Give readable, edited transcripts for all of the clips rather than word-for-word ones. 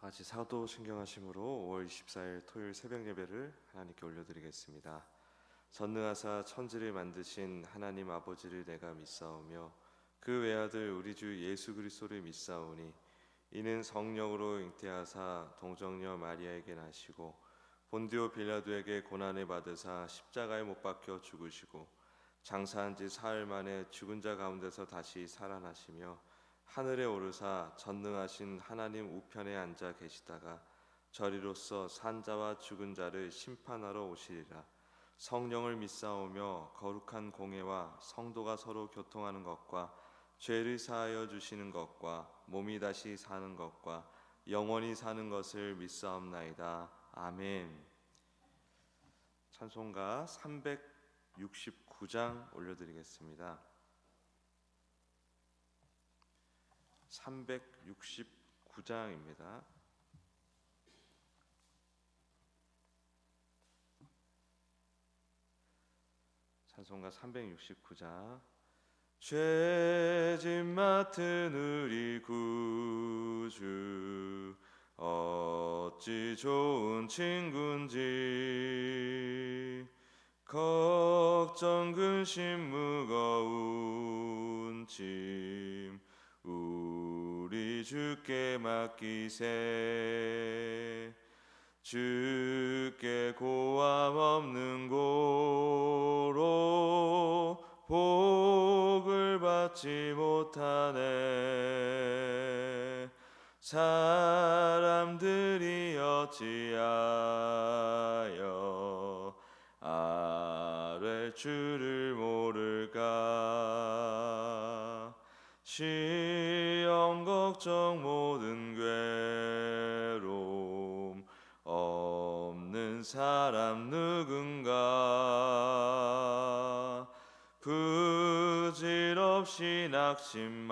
같이 사도신경하심으로 5월 24일 토요일 새벽 예배를 하나님께 올려드리겠습니다. 전능하사 천지를 만드신 하나님 아버지를 내가 믿사오며 그 외아들 우리 주 예수 그리스도를 믿사오니 이는 성령으로 잉태하사 동정녀 마리아에게 나시고 본디오 빌라도에게 고난을 받으사 십자가에 못 박혀 죽으시고 장사한 지 사흘 만에 죽은 자 가운데서 다시 살아나시며 하늘에 오르사 전능하신 하나님 우편에 앉아 계시다가 저리로서 산자와 죽은 자를 심판하러 오시리라. 성령을 믿사오며 거룩한 공회와 성도가 서로 교통하는 것과 죄를 사하여 주시는 것과 몸이 다시 사는 것과 영원히 사는 것을 믿사옵나이다. 아멘. 찬송가 369장 올려드리겠습니다. 369장입니다. 찬송가 369장. 죄짐 맡은 우리 구주 어찌 좋은 친군지 걱정 근심 무거운 짐 우리 주께 맡기세. 주께 고함 없는 고로 복을 받지 못하네. 사람들이 어찌하여 아랠 줄을 모를까. 시험 걱정 모든 괴로움 없는 사람 누군가. 부질없이 낙심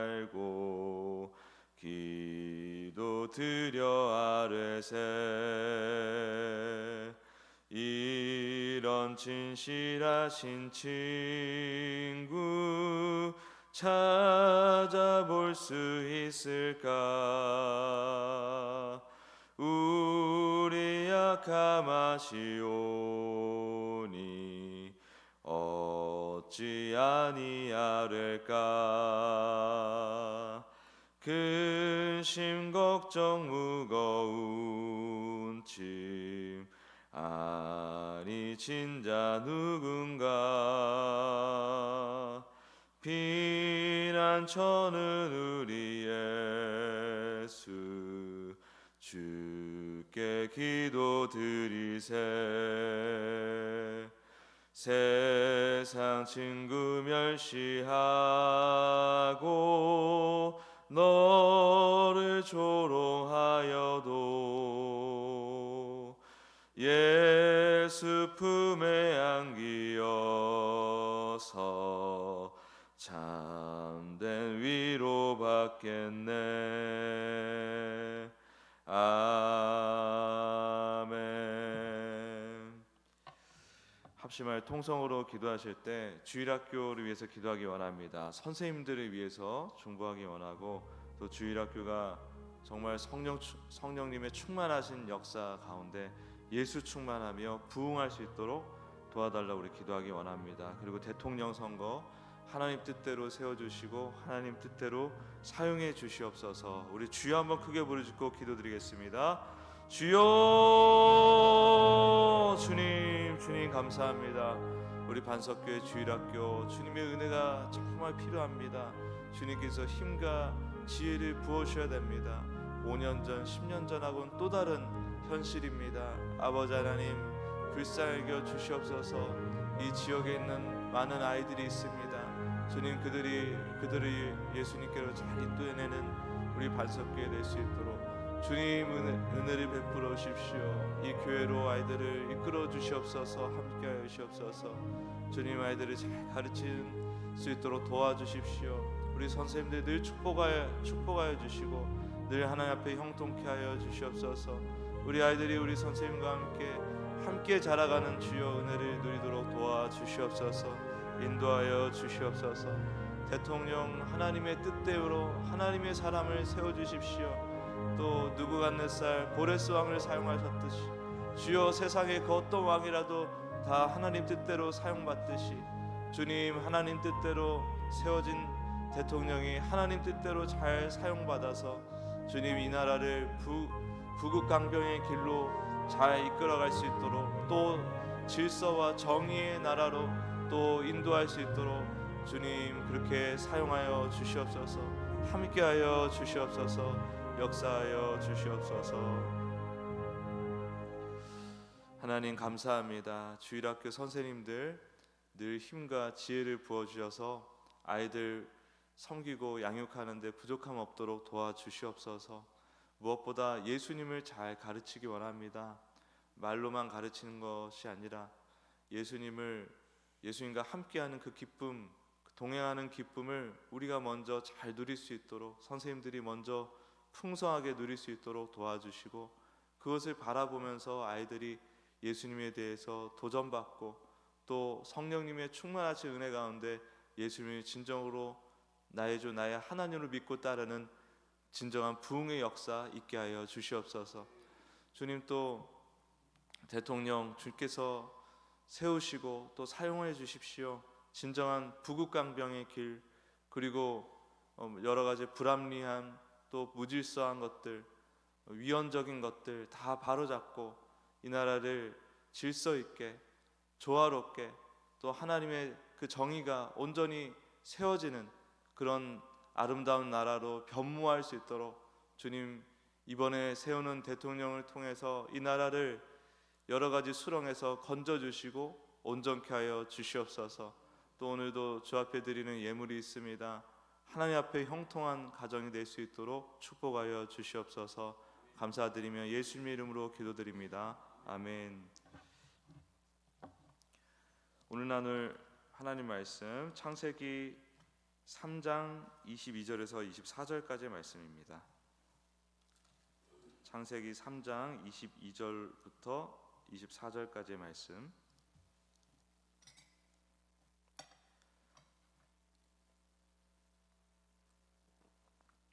말고 기도 드려 아뢰세. 이런 진실하신 친구 찾아볼 수 있을까. 우리 약함 아시오니 어찌 아니하릴까. 근심 걱정 무거운 짐 아니 진자 누군가. 피난처는 우리 예수 주께 기도드리세. 세상 친구 멸시하고 너를 조롱하여도 예수 품에 안기어서 참된 위로 받겠네. 아멘. 합심할 통성으로 기도하실 때 주일학교를 위해서 기도하기 원합니다. 선생님들을 위해서 중보하기 원하고, 또 주일학교가 정말 성령님의 충만하신 역사 가운데 예수 충만하며 부흥할 수 있도록 도와달라고 우리 기도하기 원합니다. 그리고 대통령 선거 하나님 뜻대로 세워주시고 하나님 뜻대로 사용해 주시옵소서. 우리 주여 한번 크게 부르짖고 기도드리겠습니다. 주여. 주님 감사합니다. 우리 반석교회 주일학교 주님의 은혜가 정말 필요합니다. 주님께서 힘과 지혜를 부어주셔야 됩니다. 5년 전 10년 전하고는 또 다른 현실입니다. 아버지 하나님 불쌍히 여겨 주시옵소서. 이 지역에 있는 많은 아이들이 있습니다. 주님 그들을 예수님께로 잘 이끌어내는 우리 반석교회 될 수 있도록 주님 은혜를 베풀어 주십시오. 이 교회로 아이들을 이끌어 주시옵소서. 함께하여 주시옵소서. 주님 아이들을 잘 가르칠 수 있도록 도와주십시오. 우리 선생님들 늘 축복하여 주시고 늘 하나님 앞에 형통케 하여 주시옵소서. 우리 아이들이 우리 선생님과 함께 자라가는 주여 은혜를 누리도록 도와주시옵소서. 인도하여 주시옵소서. 대통령 하나님의 뜻대로 하나님의 사람을 세워주십시오. 또 느부갓네살 고레스 왕을 사용하셨듯이 주여 세상의 그 어떤 왕이라도 다 하나님 뜻대로 사용받듯이 주님 하나님 뜻대로 세워진 대통령이 하나님 뜻대로 잘 사용받아서 주님 이 나라를 부국강병의 길로 잘 이끌어갈 수 있도록 또 질서와 정의의 나라로 또 인도할 수 있도록 주님 그렇게 사용하여 주시옵소서. 함께하여 주시옵소서. 역사하여 주시옵소서. 하나님 감사합니다. 주일학교 선생님들 늘 힘과 지혜를 부어주셔서 아이들 섬기고 양육하는데 부족함 없도록 도와주시옵소서. 무엇보다 예수님을 잘 가르치기 원합니다. 말로만 가르치는 것이 아니라 예수님과 함께하는 그 기쁨, 동행하는 기쁨을 우리가 먼저 잘 누릴 수 있도록 선생님들이 먼저 풍성하게 누릴 수 있도록 도와주시고 그것을 바라보면서 아이들이 예수님에 대해서 도전받고 또 성령님의 충만하신 은혜 가운데 예수님을 진정으로 나의 주 나의 하나님을 믿고 따르는 진정한 부흥의 역사 있게 하여 주시옵소서. 주님 또 대통령 주께서 세우시고 또 사용해 주십시오. 진정한 부국강병의 길 그리고 여러 가지 불합리한 또 무질서한 것들 위헌적인 것들 다 바로잡고 이 나라를 질서 있게 조화롭게 또 하나님의 그 정의가 온전히 세워지는 그런 아름다운 나라로 변모할 수 있도록 주님 이번에 세우는 대통령을 통해서 이 나라를 여러 가지 수렁에서 건져주시고 온전케 하여 주시옵소서. 또 오늘도 주 앞에 드리는 예물이 있습니다. 하나님 앞에 형통한 가정이 될 수 있도록 축복하여 주시옵소서. 감사드리며 예수님의 이름으로 기도드립니다. 아멘. 오늘 나눌 하나님 말씀 창세기 3장 22절에서 24절까지의 말씀입니다. 창세기 3장 22절부터 24절까지의 말씀.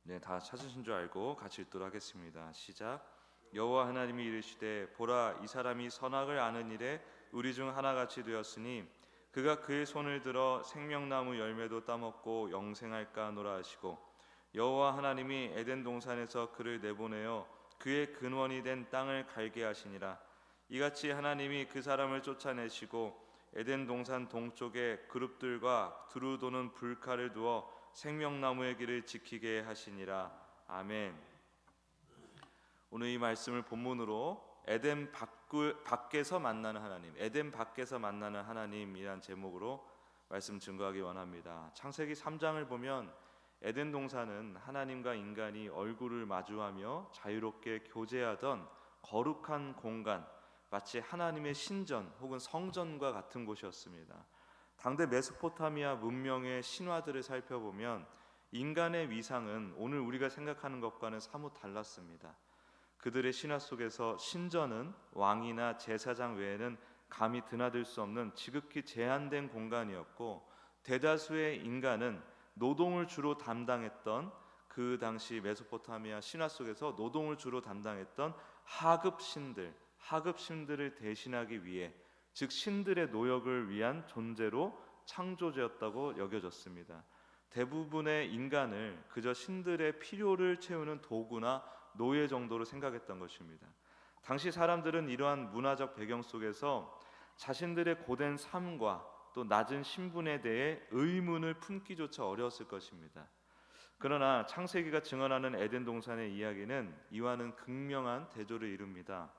네, 다 찾으신 줄 알고 같이 읽도록 하겠습니다. 시작. 여호와 하나님이 이르시되 보라 이 사람이 선악을 아는 일에 우리 중 하나같이 되었으니 그가 그의 손을 들어 생명나무 열매도 따먹고 영생할까 하노라 하시고 여호와 하나님이 에덴 동산에서 그를 내보내어 그의 근원이 된 땅을 갈게 하시니라. 이같이 하나님이 그 사람을 쫓아내시고 에덴 동산 동쪽에 그룹들과 두루 도는 불칼을 두어 생명나무의 길을 지키게 하시니라. 아멘. 오늘 이 말씀을 본문으로 에덴 밖에서 만나는 하나님, 에덴 밖에서 만나는 하나님이란 제목으로 말씀 증거하기 원합니다. 창세기 3장을 보면 에덴 동산은 하나님과 인간이 얼굴을 마주하며 자유롭게 교제하던 거룩한 공간, 마치 하나님의 신전 혹은 성전과 같은 곳이었습니다. 당대 메소포타미아 문명의 신화들을 살펴보면 인간의 위상은 오늘 우리가 생각하는 것과는 사뭇 달랐습니다. 그들의 신화 속에서 신전은 왕이나 제사장 외에는 감히 드나들 수 없는 지극히 제한된 공간이었고 대다수의 인간은 노동을 주로 담당했던 그 당시 메소포타미아 신화 속에서 노동을 주로 담당했던 하급신들을 대신하기 위해 즉 신들의 노역을 위한 존재로 창조되었다고 여겨졌습니다. 대부분의 인간을 그저 신들의 필요를 채우는 도구나 노예 정도로 생각했던 것입니다. 당시 사람들은 이러한 문화적 배경 속에서 자신들의 고된 삶과 또 낮은 신분에 대해 의문을 품기조차 어려웠을 것입니다. 그러나 창세기가 증언하는 에덴 동산의 이야기는 이와는 극명한 대조를 이룹니다.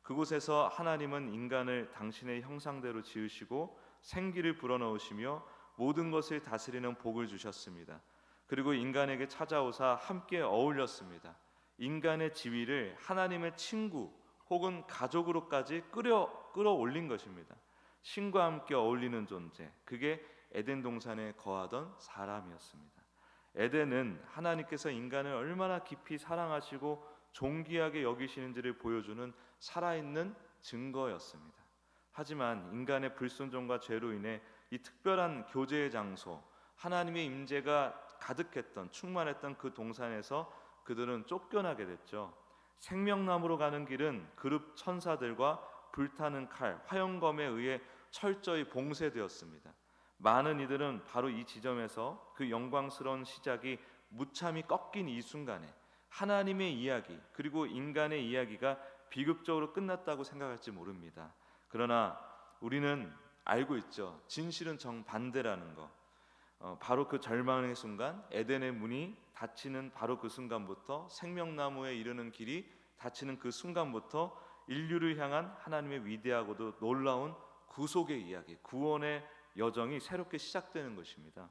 그곳에서 하나님은 인간을 당신의 형상대로 지으시고 생기를 불어넣으시며 모든 것을 다스리는 복을 주셨습니다. 그리고 인간에게 찾아오사 함께 어울렸습니다. 인간의 지위를 하나님의 친구 혹은 가족으로까지 끌어올린 것입니다. 신과 함께 어울리는 존재, 그게 에덴 동산에 거하던 사람이었습니다. 에덴은 하나님께서 인간을 얼마나 깊이 사랑하시고 존귀하게 여기시는지를 보여주는 살아있는 증거였습니다. 하지만 인간의 불순종과 죄로 인해 이 특별한 교제의 장소, 하나님의 임재가 가득했던 충만했던 그 동산에서 그들은 쫓겨나게 됐죠. 생명나무로 가는 길은 그룹 천사들과 불타는 칼, 화염검에 의해 철저히 봉쇄되었습니다. 많은 이들은 바로 이 지점에서 그 영광스러운 시작이 무참히 꺾인 이 순간에 하나님의 이야기 그리고 인간의 이야기가 비극적으로 끝났다고 생각할지 모릅니다. 그러나 우리는 알고 있죠. 진실은 정반대라는 거. 바로 그 절망의 순간, 에덴의 문이 닫히는 바로 그 순간부터, 생명나무에 이르는 길이 닫히는 그 순간부터 인류를 향한 하나님의 위대하고도 놀라운 구속의 이야기, 구원의 여정이 새롭게 시작되는 것입니다.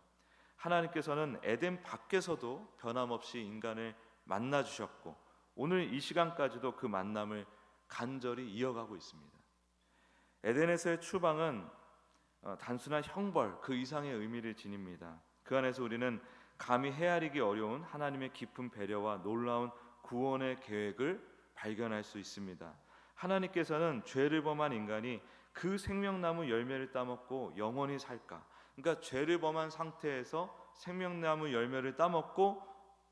하나님께서는 에덴 밖에서도 변함없이 인간을 만나 주셨고 오늘 이 시간까지도 그 만남을 간절히 이어가고 있습니다. 에덴에서의 추방은 단순한 형벌 그 이상의 의미를 지닙니다. 그 안에서 우리는 감히 헤아리기 어려운 하나님의 깊은 배려와 놀라운 구원의 계획을 발견할 수 있습니다. 하나님께서는 죄를 범한 인간이 그 생명나무 열매를 따먹고 영원히 살까? 그러니까 죄를 범한 상태에서 생명나무 열매를 따먹고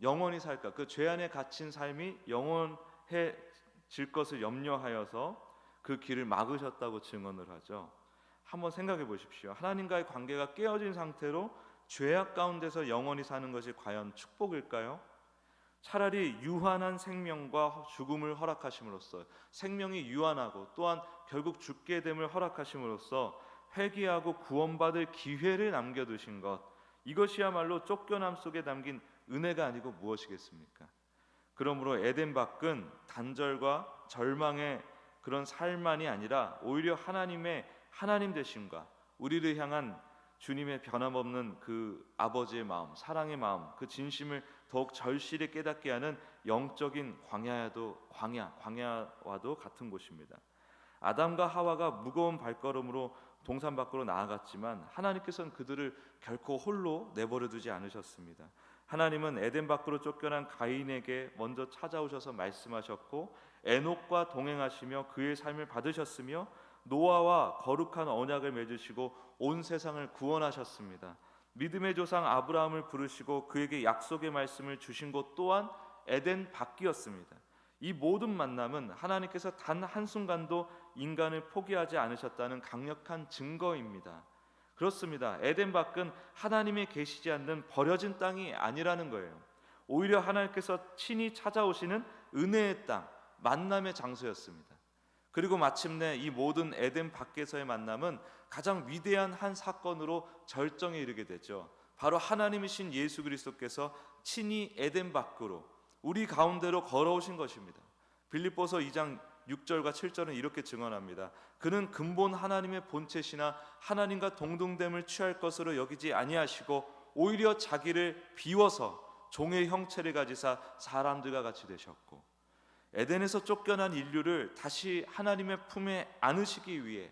영원히 살까? 그 죄 안에 갇힌 삶이 영원해질 것을 염려하여서 그 길을 막으셨다고 증언을 하죠. 한번 생각해 보십시오. 하나님과의 관계가 깨어진 상태로 죄악 가운데서 영원히 사는 것이 과연 축복일까요? 차라리 유한한 생명과 죽음을 허락하심으로써 생명이 유한하고 또한 결국 죽게 됨을 허락하심으로써 회개하고 구원받을 기회를 남겨두신 것, 이것이야말로 쫓겨남 속에 담긴 은혜가 아니고 무엇이겠습니까? 그러므로 에덴 밖은 단절과 절망의 그런 삶만이 아니라 오히려 하나님 되심과 우리를 향한 주님의 변함없는 그 아버지의 마음, 사랑의 마음, 그 진심을 더욱 절실히 깨닫게 하는 영적인 광야와도 같은 곳입니다. 아담과 하와가 무거운 발걸음으로 동산 밖으로 나아갔지만 하나님께서는 그들을 결코 홀로 내버려 두지 않으셨습니다. 하나님은 에덴 밖으로 쫓겨난 가인에게 먼저 찾아오셔서 말씀하셨고 에녹과 동행하시며 그의 삶을 받으셨으며 노아와 거룩한 언약을 맺으시고 온 세상을 구원하셨습니다. 믿음의 조상 아브라함을 부르시고 그에게 약속의 말씀을 주신 곳 또한 에덴 밖이었습니다. 이 모든 만남은 하나님께서 단 한순간도 인간을 포기하지 않으셨다는 강력한 증거입니다. 그렇습니다. 에덴 밖은 하나님이 계시지 않는 버려진 땅이 아니라는 거예요. 오히려 하나님께서 친히 찾아오시는 은혜의 땅, 만남의 장소였습니다. 그리고 마침내 이 모든 에덴 밖에서의 만남은 가장 위대한 한 사건으로 절정에 이르게 되죠. 바로 하나님이신 예수 그리스도께서 친히 에덴 밖으로 우리 가운데로 걸어오신 것입니다. 빌립보서 2장 6절과 7절은 이렇게 증언합니다. 그는 근본 하나님의 본체시나 하나님과 동등됨을 취할 것으로 여기지 아니하시고 오히려 자기를 비워서 종의 형체를 가지사 사람들과 같이 되셨고, 에덴에서 쫓겨난 인류를 다시 하나님의 품에 안으시기 위해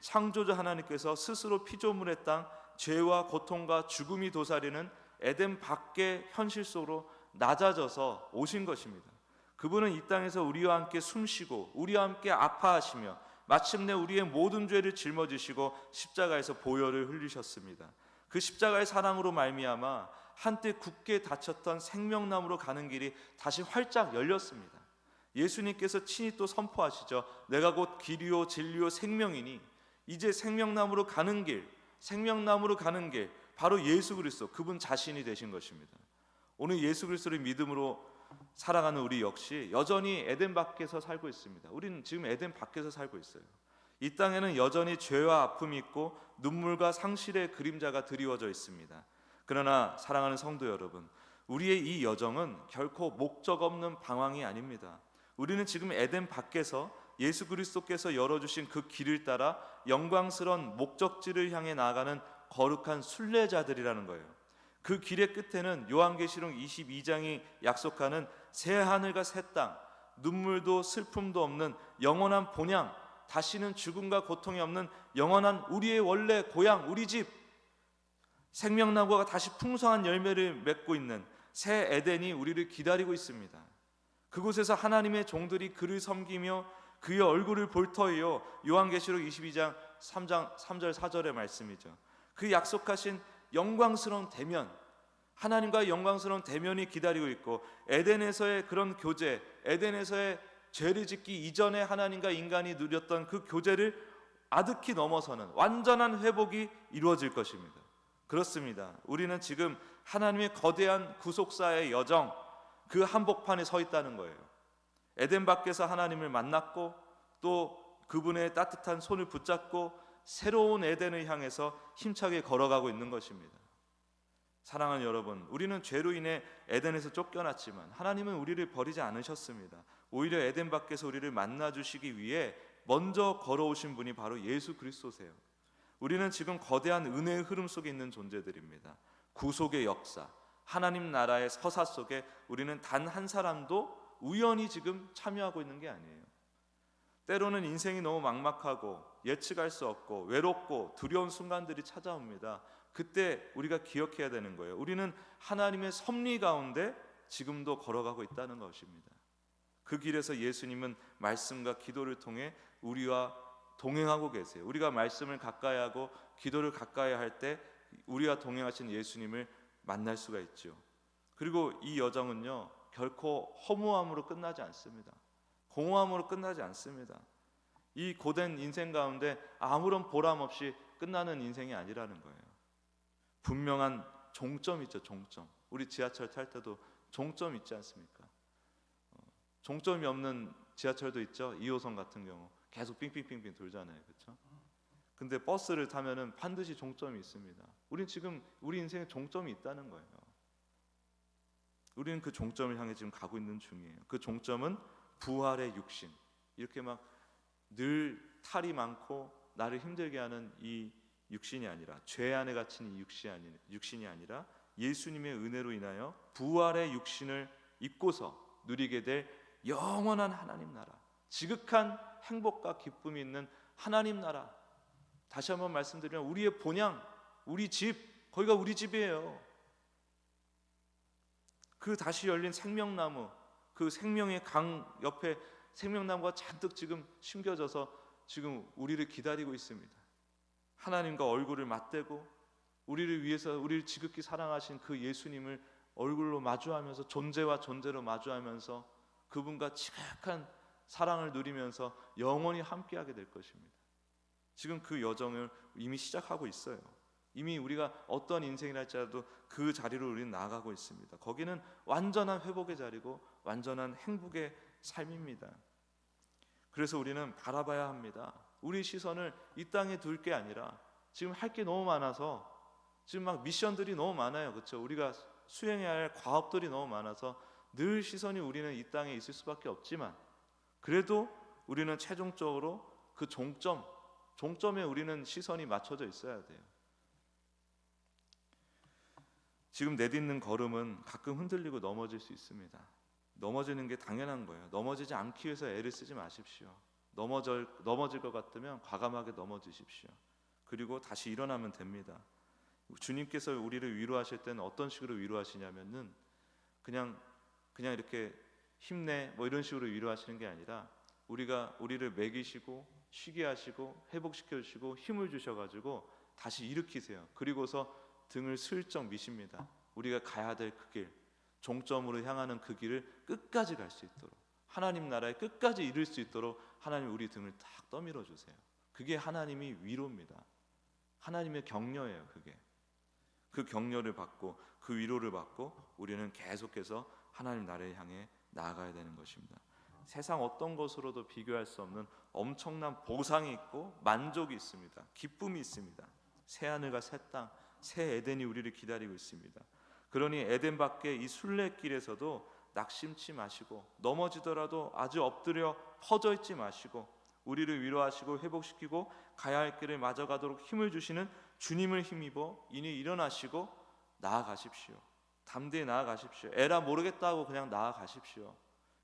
창조주 하나님께서 스스로 피조물의 땅, 죄와 고통과 죽음이 도사리는 에덴 밖의 현실 속으로 낮아져서 오신 것입니다. 그분은 이 땅에서 우리와 함께 숨쉬고 우리와 함께 아파하시며 마침내 우리의 모든 죄를 짊어지시고 십자가에서 보혈을 흘리셨습니다. 그 십자가의 사랑으로 말미암아 한때 굳게 닫혔던 생명나무로 가는 길이 다시 활짝 열렸습니다. 예수님께서 친히 또 선포하시죠. 내가 곧 길이요 진리요 생명이니, 이제 생명나무로 가는 길 바로 예수 그리스도, 그분 자신이 되신 것입니다. 오늘 예수 그리스도를 믿음으로 살아가는 우리 역시 여전히 에덴 밖에서 살고 있습니다. 우리는 지금 에덴 밖에서 살고 있어요. 이 땅에는 여전히 죄와 아픔이 있고 눈물과 상실의 그림자가 드리워져 있습니다. 그러나 사랑하는 성도 여러분, 우리의 이 여정은 결코 목적 없는 방황이 아닙니다. 우리는 지금 에덴 밖에서 예수 그리스도께서 열어주신 그 길을 따라 영광스러운 목적지를 향해 나아가는 거룩한 순례자들이라는 거예요. 그 길의 끝에는 요한계시록 22장이 약속하는 새 하늘과 새 땅, 눈물도 슬픔도 없는 영원한 본향, 다시는 죽음과 고통이 없는 영원한 우리의 원래 고향, 우리 집, 생명나무가 다시 풍성한 열매를 맺고 있는 새 에덴이 우리를 기다리고 있습니다. 그곳에서 하나님의 종들이 그를 섬기며 그의 얼굴을 볼 터이요, 요한계시록 22장 3절 4절의 말씀이죠. 그 약속하신 영광스러운 대면, 하나님과의 영광스러운 대면이 기다리고 있고, 에덴에서의 그런 교제, 에덴에서의 죄를 짓기 이전에 하나님과 인간이 누렸던 그 교제를 아득히 넘어서는 완전한 회복이 이루어질 것입니다. 그렇습니다. 우리는 지금 하나님의 거대한 구속사의 여정, 그 한복판에 서 있다는 거예요. 에덴 밖에서 하나님을 만났고, 또 그분의 따뜻한 손을 붙잡고 새로운 에덴을 향해서 힘차게 걸어가고 있는 것입니다. 사랑하는 여러분, 우리는 죄로 인해 에덴에서 쫓겨났지만 하나님은 우리를 버리지 않으셨습니다. 오히려 에덴 밖에서 우리를 만나주시기 위해 먼저 걸어오신 분이 바로 예수 그리스도세요. 우리는 지금 거대한 은혜의 흐름 속에 있는 존재들입니다. 구속의 역사, 하나님 나라의 서사 속에 우리는 단 한 사람도 우연히 지금 참여하고 있는 게 아니에요. 때로는 인생이 너무 막막하고 예측할 수 없고 외롭고 두려운 순간들이 찾아옵니다. 그때 우리가 기억해야 되는 거예요. 우리는 하나님의 섭리 가운데 지금도 걸어가고 있다는 것입니다. 그 길에서 예수님은 말씀과 기도를 통해 우리와 동행하고 계세요. 우리가 말씀을 가까이 하고 기도를 가까이 할 때 우리와 동행하신 예수님을 만날 수가 있죠. 그리고 이 여정은요, 결코 허무함으로 끝나지 않습니다. 공허함으로 끝나지 않습니다. 이 고된 인생 가운데 아무런 보람 없이 끝나는 인생이 아니라는 거예요. 분명한 종점이 있죠. 종점. 우리 지하철 탈 때도 종점 있지 않습니까? 종점이 없는 지하철도 있죠. 2호선 같은 경우 계속 빙빙빙빙 돌잖아요. 그렇죠? 근데 버스를 타면은 반드시 종점이 있습니다. 우린 지금 우리 인생에 종점이 있다는 거예요. 우리는 그 종점을 향해 지금 가고 있는 중이에요. 그 종점은 부활의 육신. 이렇게 막 늘 탈이 많고 나를 힘들게 하는 이 육신이 아니라, 죄 안에 갇힌 이 육신이 아니라 예수님의 은혜로 인하여 부활의 육신을 입고서 누리게 될 영원한 하나님 나라, 지극한 행복과 기쁨이 있는 하나님 나라. 다시 한번 말씀드리면 우리의 본향, 우리 집, 거기가 우리 집이에요. 그 다시 열린 생명나무, 그 생명의 강 옆에 생명나무가 잔뜩 지금 심겨져서 지금 우리를 기다리고 있습니다. 하나님과 얼굴을 맞대고 우리를 위해서 우리를 지극히 사랑하신 그 예수님을 얼굴로 마주하면서, 존재와 존재로 마주하면서 그분과 지극한 사랑을 누리면서 영원히 함께하게 될 것입니다. 지금 그 여정을 이미 시작하고 있어요. 이미 우리가 어떤 인생이라 할지라도 그 자리로 우리는 나아가고 있습니다. 거기는 완전한 회복의 자리고 완전한 행복의 삶입니다. 그래서 우리는 바라봐야 합니다. 우리 시선을 이 땅에 둘 게 아니라, 지금 할 게 너무 많아서, 지금 막 미션들이 너무 많아요. 그렇죠? 우리가 수행해야 할 과업들이 너무 많아서 늘 시선이 우리는 이 땅에 있을 수밖에 없지만, 그래도 우리는 최종적으로 그 종점에 우리는 시선이 맞춰져 있어야 돼요. 지금 내딛는 걸음은 가끔 흔들리고 넘어질 수 있습니다. 넘어지는 게 당연한 거예요. 넘어지지 않기 위해서 애를 쓰지 마십시오. 넘어질 것 같으면 과감하게 넘어지십시오. 그리고 다시 일어나면 됩니다. 주님께서 우리를 위로하실 때는 어떤 식으로 위로하시냐면은 그냥 이렇게 힘내 뭐 이런 식으로 위로하시는 게 아니라, 우리를 먹이시고 쉬게 하시고 회복시켜 주시고 힘을 주셔가지고 다시 일으키세요. 그리고서 등을 슬쩍 미십니다. 우리가 가야 될 그 길, 종점으로 향하는 그 길을 끝까지 갈 수 있도록, 하나님 나라에 끝까지 이룰 수 있도록 하나님 우리 등을 딱 떠밀어 주세요. 그게 하나님이 위로입니다. 하나님의 격려예요. 그게 그 격려를 받고 그 위로를 받고 우리는 계속해서 하나님 나라를 향해 나아가야 되는 것입니다. 세상 어떤 것으로도 비교할 수 없는 엄청난 보상이 있고 만족이 있습니다. 기쁨이 있습니다. 새 하늘과 새 땅, 새 에덴이 우리를 기다리고 있습니다. 그러니 에덴 밖의 이 순례길에서도 낙심치 마시고, 넘어지더라도 아주 엎드려 퍼져 있지 마시고, 우리를 위로하시고 회복시키고 가야 할 길을 마저 가도록 힘을 주시는 주님을 힘입어 이니 일어나시고 나아가십시오. 담대히 나아가십시오. 에라 모르겠다고 그냥 나아가십시오.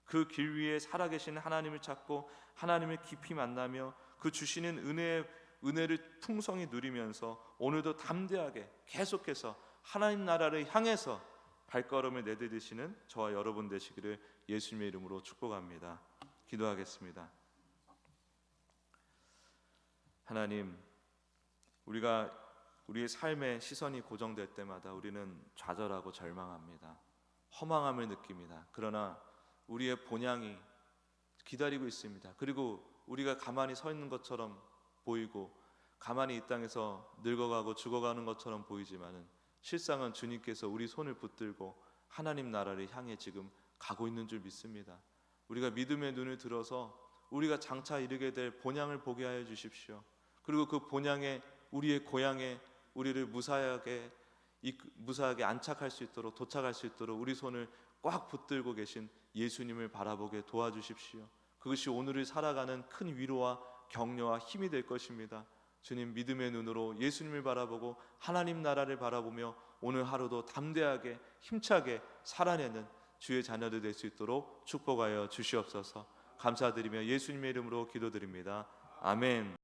그 길 위에 살아계시는 하나님을 찾고 하나님을 깊이 만나며 그 주시는 은혜를 풍성히 누리면서 오늘도 담대하게 계속해서 하나님 나라를 향해서 발걸음을 내디디시는 저와 여러분 되시기를 예수님의 이름으로 축복합니다. 기도하겠습니다. 하나님, 우리가 우리의 삶의 시선이 고정될 때마다 우리는 좌절하고 절망합니다. 허망함을 느낍니다. 그러나 우리의 본향이 기다리고 있습니다. 그리고 우리가 가만히 서 있는 것처럼 보이고 가만히 이 땅에서 늙어가고 죽어가는 것처럼 보이지만은 실상은 주님께서 우리 손을 붙들고 하나님 나라를 향해 지금 가고 있는 줄 믿습니다. 우리가 믿음의 눈을 들어서 우리가 장차 이르게 될 본향을 보게 하여 주십시오. 그리고 그 본향에 우리의 고향에 우리를 무사하게 안착할 수 있도록 도착할 수 있도록 우리 손을 꽉 붙들고 계신 예수님을 바라보게 도와주십시오. 그것이 오늘을 살아가는 큰 위로와 격려와 힘이 될 것입니다. 주님, 믿음의 눈으로 예수님을 바라보고 하나님 나라를 바라보며 오늘 하루도 담대하게 힘차게 살아내는 주의 자녀들 될 수 있도록 축복하여 주시옵소서. 감사드리며 예수님의 이름으로 기도드립니다. 아멘.